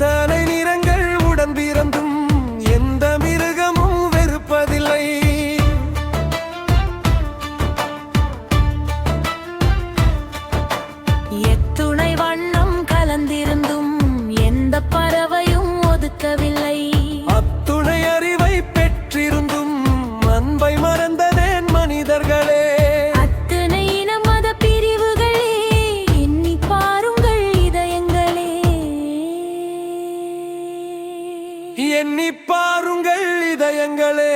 எத்தனை நிறங்கள் உடன் பிறந்தும் எந்த மிருகமும் வெறுப்பதில்லை. எத்துணை வண்ணம் கலந்திருந்தும் எந்த பறவையும் ஒதுக்கவில்லை. அத்துணை அறிவை பெற்றிருந்தும் அன்பை மறந்ததேன் மனிதர்களே. அத்தனை இன மத பிரிவுகளே எண்ணி பாருங்கள் இதயங்களே. எண்ணி பாருங்கள் இதயங்களே.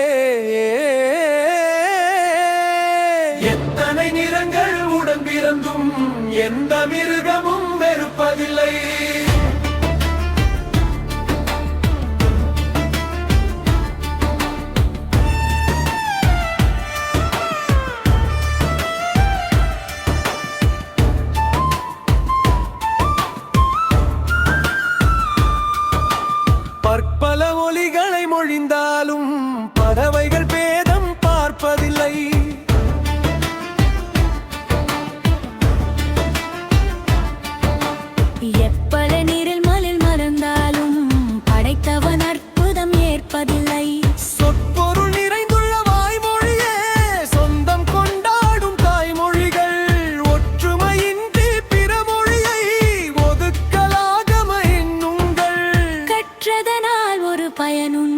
எத்தனை நிறங்கள் உடன் பிறந்தும் எந்த மிருகமும் வெறுப்பதில்லை. பற்பல ஒலிகளை மொழிந்தாலும் பறவைகள் பேதம் பார்ப்பதில்லை. எப்பல நீரில் மலில் மறந்தாலும் படைத்தவன் அற்புதம் ஏற்பதில்லை. சொற்பொருள் நிறைந்துள்ள வாய்மொழியே சொந்தம் கொண்டாடும் தாய்மொழிகள். ஒற்றுமையின்றி பிற மொழியை ஒதுக்கலாகம எண்ணுங்கள். கற்றதனால் ஒரு பயனும்